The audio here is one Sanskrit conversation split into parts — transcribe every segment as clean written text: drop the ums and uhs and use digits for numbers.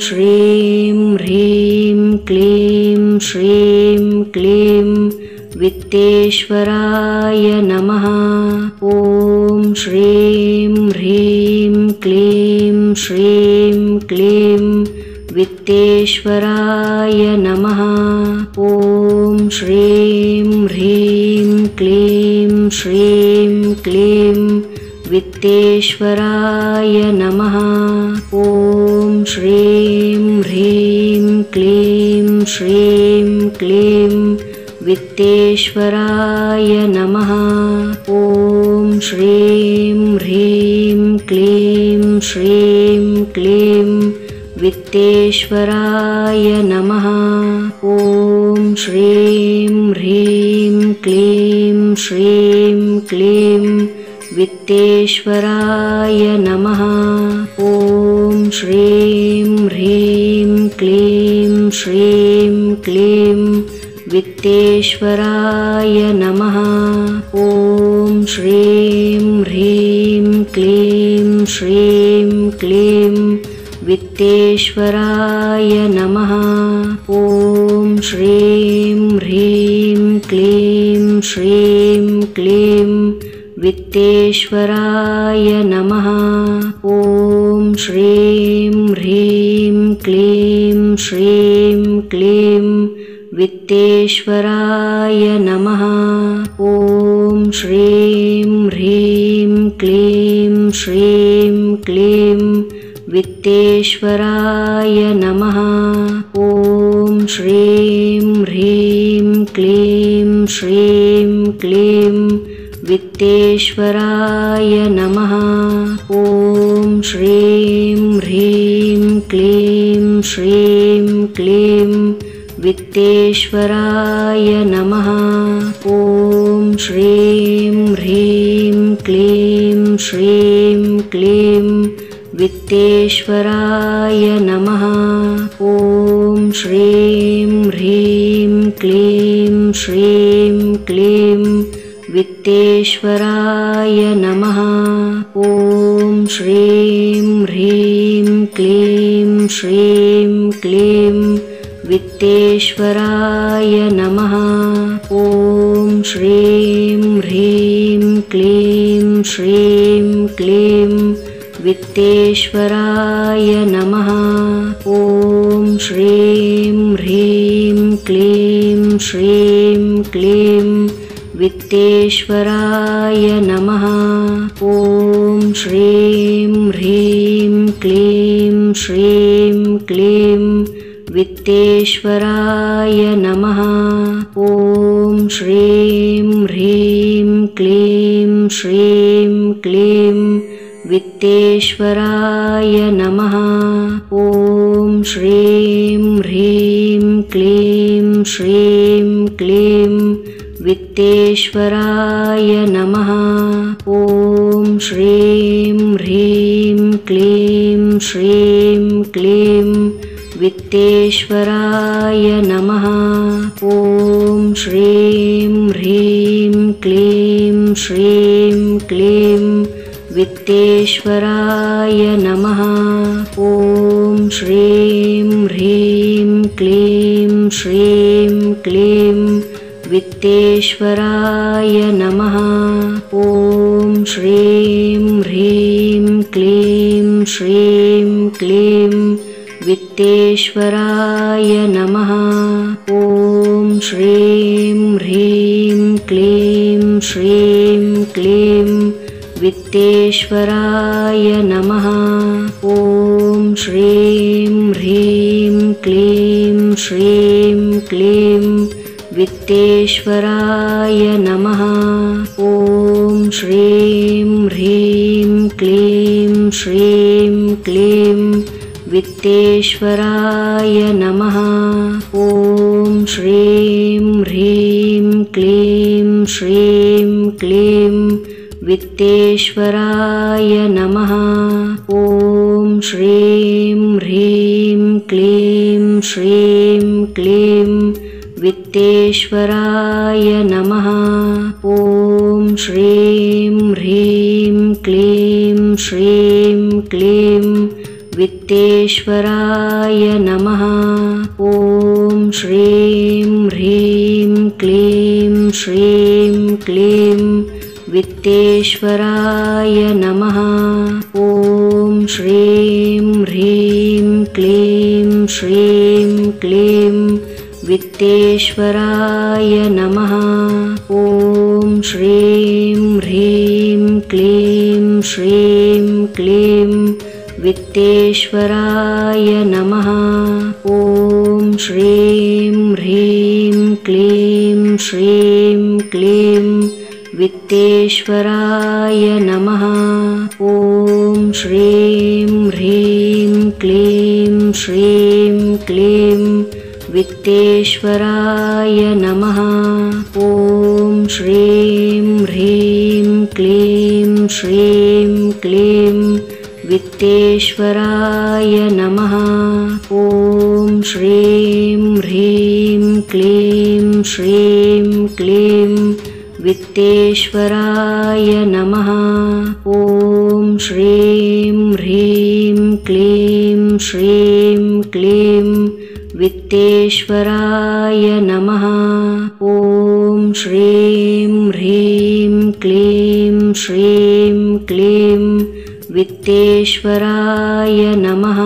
श्रीं ह्रीं क्लीं श्रीं क्लीं वित्तेश्वराय नमः। ॐ श्रीं ह्रीं क्लीं श्रीं क्लीं वित्तेश्वराय नमः। ॐ श्रीं ह्रीं क्लीं श्रीं क्लीं वित्तेश्वराय नमः। ॐ श्रीं ह्रीं क्लीं श्रीं क्लीं वित्तेश्वराय नमः। ॐ श्रीं ह्रीं क्लीं श्रीं क्लीं वित्तेश्वराय नमः। ॐ श्रीं ह्रीं क्लीं श्रीं क्लीं वित्तेश्वराय नमः। ॐ श्रीं ह्रीं क्लीं श्रीं क्लीं वित्तेश्वराय नमः। ॐ श्रीं ह्रीं क्लीं श्रीं क्लीं वित्तेश्वराय नमः। ॐ श्रीं ह्रीं क्लीं श्रीं क्लीं वित्तेश्वराय नमः। ॐ श्रीं ह्रीं क्लीं श्रीं क्लीं वित्तेश्वराय नमः। ॐ श्रीं ह्रीं क्लीं श्रीं क्लीं वित्तेश्वराय नमः। ॐ श्रीं ह्रीं क्लीं श्रीं क्लीं वित्तेश्वराय नमः। ॐ श्रीं ह्रीं क्लीं श्रीं क्लीं वित्तेश्वराय नमः। ॐ श्रीं ह्रीं क्लीं श्रीं क्लीं वित्तेश्वराय नमः। ॐ श्रीं ह्रीं क्लीं श्रीं क्लीं वित्तेश्वराय नमः। ॐ श्रीं ह्रीं क्लीं श्रीं क्लीं वित्तेश्वराय नमः। ॐ श्रीं ह्रीं क्लीं श्रीं क्लीं वित्तेश्वराय नमः। ॐ श्रीं ह्रीं क्लीं श्रीं क्लीं वित्तेश्वराय नमः। ॐ श्रीं ह्रीं क्लीं श्रीं क्लीं वित्तेश्वराय नमः। ॐ श्रीं ह्रीं क्लीं श्रीं क्लीं वित्तेश्वराय नमः। ॐ श्रीं ह्रीं क्लीं श्रीं क्लीं वित्तेश्वराय नमः। ॐ श्रीं ह्रीं क्लीं श्रीं क्लीं वित्तेश्वराय नमः। ॐ श्रीं ह्रीं क्लीं श्रीं क्लीं वित्तेश्वराय नमः। ॐ श्रीं ह्रीं क्लीं श्रीं क्लीं वित्तेश्वराय नमः। ॐ श्रीं ह्रीं क्लीं श्रीं क्लीं वित्तेश्वराय नमः। ॐ श्रीं ह्रीं क्लीं श्रीं क्लीं वित्तेश्वराय नमः। ॐ श्रीं ह्रीं क्लीं श्रीं क्लीं वित्तेश्वराय नमः। ॐ श्रीं ह्रीं क्लीं श्रीं क्लीं वित्तेश्वराय नमः। ॐ श्रीं ह्रीं क्लीं श्रीं क्लीं वित्तेश्वराय नमः। ॐ श्रीं ह्रीं क्लीं श्रीं क्लीं वित्तेश्वराय नमः। ॐ श्रीं ह्रीं क्लीं श्रीं क्लीं वित्तेश्वराय वित्तेश्वराय नमः। ॐ श्रीं ह्रीं क्लीं श्रीं क्लीं वित्तेश्वराय नमः। ॐ श्रीं ह्रीं क्लीं श्रीं क्लीं वित्तेश्वराय नमः। ॐ श्रीं ह्रीं क्लीं श्रीं क्लीं वित्तेश्वराय नमः। ॐ श्रीं ह्रीं क्लीं श्रीं क्लीं वित्तेश्वराय नमः। ॐ श्रीं ह्रीं क्लीं श्रीं क्लीं वित्तेश्वराय नमः। ॐ श्रीं ह्रीं क्लीं श्रीं क्लीं वित्तेश्वराय नमः। ॐ श्रीं ह्रीं क्लीं श्रीं क्लीं वित्तेश्वराय नमः। ॐ श्रीं ह्रीं क्लीं श्रीं क्लीं वित्तेश्वराय नमः। ॐ श्रीं ह्रीं क्लीं श्रीं क्लीं वित्तेश्वराय नमः।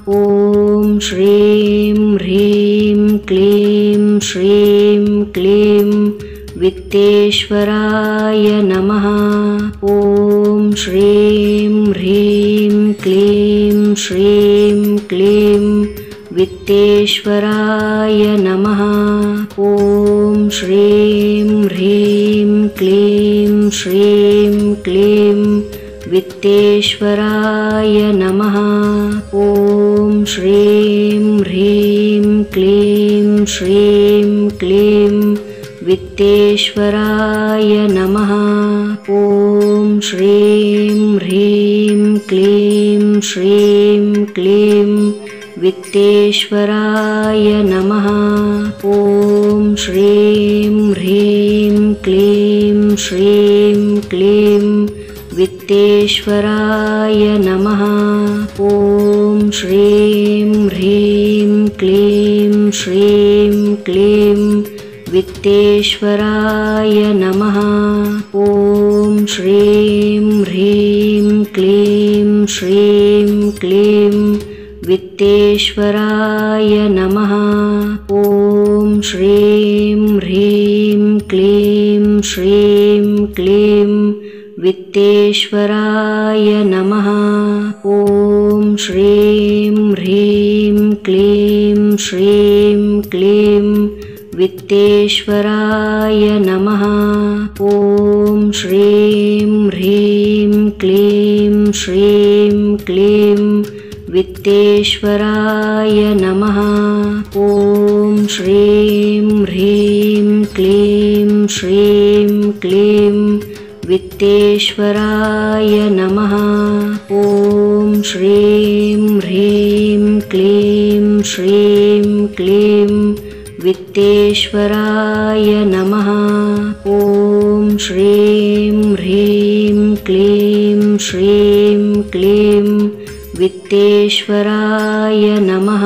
ॐ श्रीं ह्रीं क्लीं श्रीं क्लीं वित्तेश्वराय नमः। ॐ श्रीं ह्रीं क्लीं श्रीं क्लीं वित्तेश्वराय नमः। ॐ श्रीं ह्रीं क्लीं श्रीं क्लीं वित्तेश्वराय नमः। ॐ श्रीं ह्रीं क्लीं श्रीं क्लीं वित्तेश्वराय नमः। ॐ श्रीं ह्रीं क्लीं श्रीं क्लीं वित्तेश्वराय नमः। ॐ श्रीं ह्रीं क्लीं श्रीं क्लीं वित्तेश्वराय नमः। ॐ श्रीं ह्रीं क्लीं श्रीं क्लीं वित्तेश्वराय नमः। ॐ श्रीं ह्रीं क्लीं श्रीं क्लीं वित्तेश्वराय नमः। ॐ श्रीं ह्रीं क्लीं श्रीं क्लीं वित्तेश्वराय नमः। ॐ श्रीं ह्रीं क्लीं श्रीं क्लीं वित्तेश्वराय नमः। ॐ श्रीं ह्रीं क्लीं श्रीं क्लीं वित्तेश्वराय नमः। ॐ श्रीं ह्रीं क्लीं श्रीं क्लीं वित्तेश्वराय नमः। ॐ श्रीं ह्रीं क्लीं श्रीं क्लीं वित्तेश्वराय नमः। ॐ श्रीं ह्रीं क्लीं श्रीं क्लीं वित्तेश्वराय नमः।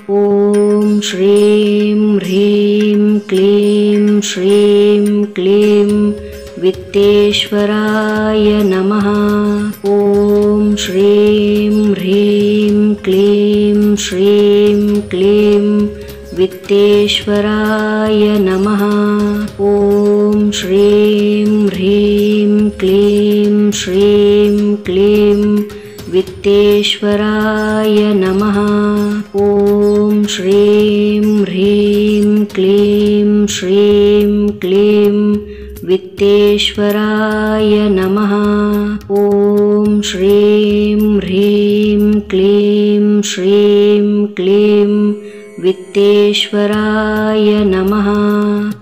ॐ श्रीं ह्रीं क्लीं श्रीं क्लीं वित्तेश्वराय नमः। ॐ श्रीं ह्रीं क्लीं श्रीं क्लीं वित्तेश्वराय नमः। ॐ श्रीं ह्रीं क्लीं श्रीं क्लीं वित्तेश्वराय नमः। ॐ श्रीं ह्रीं क्लीं श्रीं क्लीं वित्तेश्वराय नमः। ॐ श्रीं ह्रीं क्लीं श्रीं क्लीं वित्तेश्वराय नमः।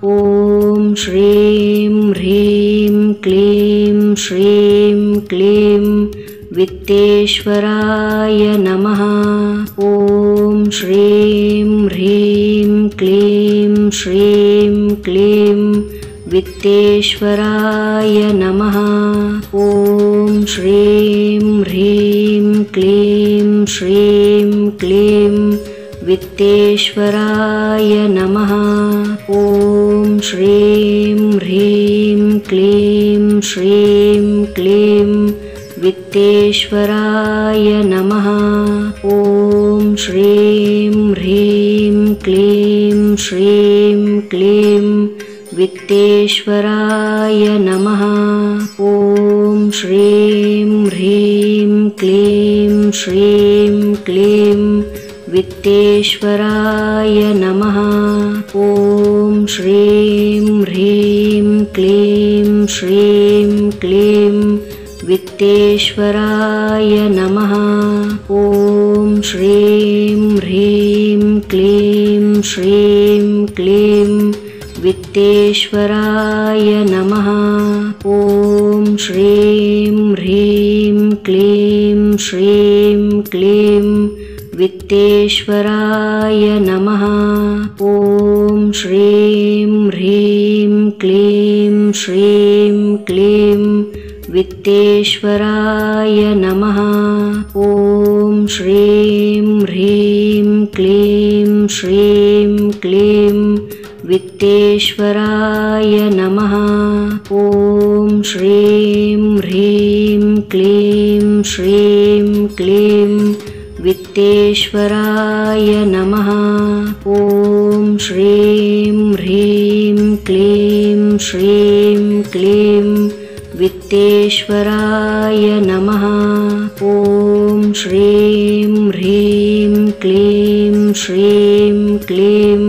ॐ श्रीं ह्रीं क्लीं श्रीं क्लीं वित्तेश्वराय नमः। ॐ श्रीं ह्रीं क्लीं श्रीं क्लीं वित्तेश्वराय नमः। ॐ श्रीं ह्रीं क्लीं श्रीं क्लीं वित्तेश्वराय नमः। ॐ श्रीं ह्रीं क्लीं श्रीं क्लीं वित्तेश्वराय नमः। ॐ श्रीं ह्रीं क्लीं श्रीं क्लीं वित्तेश्वराय नमः। ॐ श्रीं ह्रीं क्लीं श्रीं क्लीं वित्तेश्वराय नमः। ॐ श्रीं ह्रीं क्लीं श्रीं क्लीं वित्तेश्वराय नमः। ॐ श्रीं ह्रीं क्लीं श्रीं क्लीं वित्तेश्वराय नमः। ॐ श्रीं ह्रीं क्लीं श्रीं क्लीं वित्तेश्वराय नमः। ॐ श्रीं ह्रीं क्लीं श्रीं क्लीं वित्तेश्वराय नमः। ॐ श्रीं ह्रीं क्लीं श्रीं क्लीं वित्तेश्वराय नमः। ॐ श्रीं ह्रीं क्लीं श्रीं क्लीं वित्तेश्वराय नमः। ॐ श्रीं ह्रीं क्लीं श्रीं क्लीं वित्तेश्वराय नमः। ॐ श्रीं ह्रीं क्लीं श्रीं क्लीं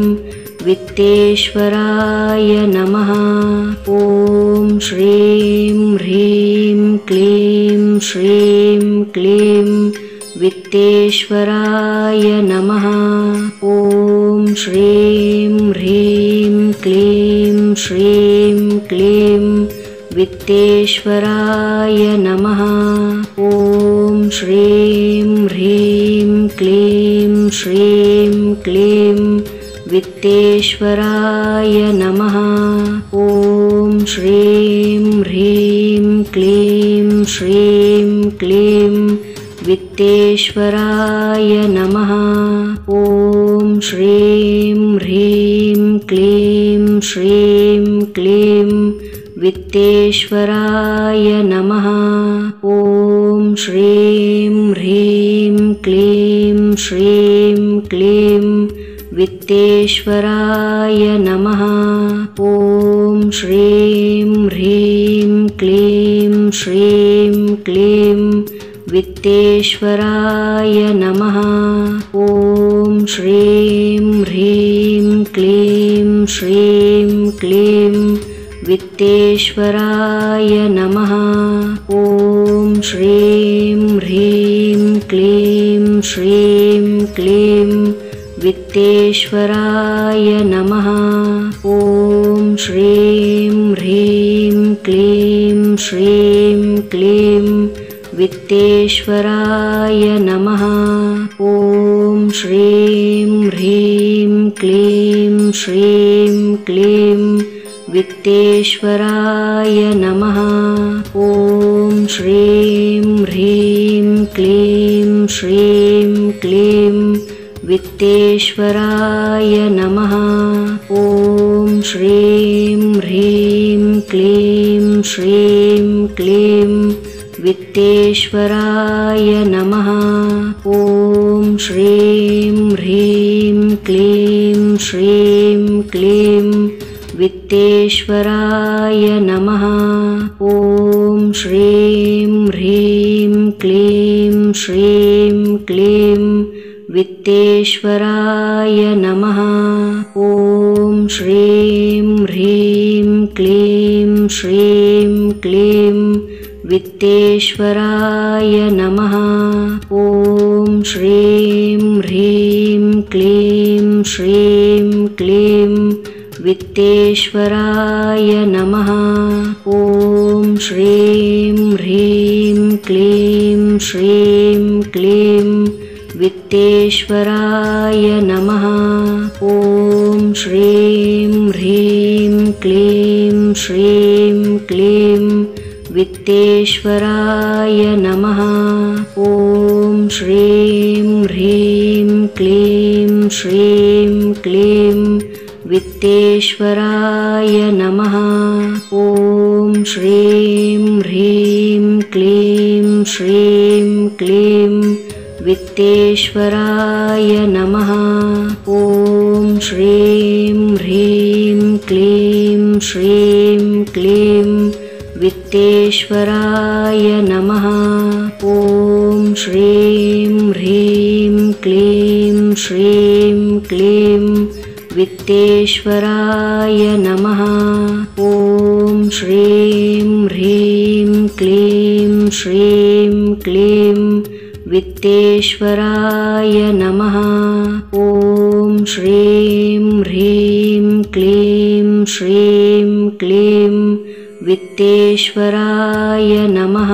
वित्तेश्वराय नमः। ॐ श्रीं ह्रीं क्लीं श्रीं क्लीं वित्तेश्वराय नमः। ॐ श्रीं ह्रीं क्लीं श्रीं क्लीं वित्तेश्वराय नमः। ॐ श्रीं ह्रीं क्लीं श्रीं क्लीं वित्तेश्वराय नमः। ॐ श्रीं ह्रीं क्लीं श्रीं क्लीं वित्तेश्वराय नमः। ॐ श्रीं ह्रीं क्लीं श्रीं क्लीं वित्तेश्वराय नमः। ॐ श्रीं ह्रीं क्लीं श्रीं क्लीं वित्तेश्वराय नमः। ॐ श्रीं ह्रीं क्लीं श्रीं क्लीं वित्तेश्वराय नमः। ॐ श्रीं ह्रीं क्लीं श्रीं क्लीं वित्तेश्वराय नमः। ॐ श्रीं ह्रीं क्लीं श्रीं क्लीं वित्तेश्वराय नमः। ॐ श्रीं ह्रीं क्लीं श्रीं क्लीं वित्तेश्वराय नमः। ॐ श्रीं ह्रीं क्लीं श्रीं क्लीं वित्तेश्वराय नमः। ॐ श्रीं ह्रीं क्लीं श्रीं क्लीं वित्तेश्वराय नमः। ॐ श्रीं ह्रीं क्लीं श्रीं क्लीं वित्तेश्वराय नमः। ॐ श्रीं ह्रीं क्लीं श्रीं क्लीं वित्तेश्वराय नमः। ॐ श्रीं ह्रीं क्लीं श्रीं क्लीं वित्तेश्वराय नमः। ॐ श्रीं ह्रीं क्लीं श्रीं क्लीं वित्तेश्वराय नमः। ॐ श्रीं ह्रीं क्लीं श्रीं क्लीं वित्तेश्वराय नमः। ॐ श्रीं ह्रीं क्लीं श्रीं क्लीं वित्तेश्वराय नमः। ॐ श्रीं ह्रीं क्लीं श्रीं क्लीं वित्तेश्वराय नमः। ॐ श्रीं ह्रीं क्लीं श्रीं क्लीं वित्तेश्वराय नमः। ॐ श्रीं ह्रीं क्लीं श्रीं क्लीं वित्तेश्वराय नमः। ॐ श्रीं ह्रीं क्लीं श्रीं क्लीं वित्तेश्वराय नमः। ॐ श्रीं ह्रीं क्लीं श्रीं क्लीं वित्तेश्वराय नमः। ॐ श्रीं ह्रीं क्लीं श्रीं क्लीं वित्तेश्वराय नमः। ॐ श्रीं ह्रीं क्लीं श्रीं क्लीं वित्तेश्वराय नमः।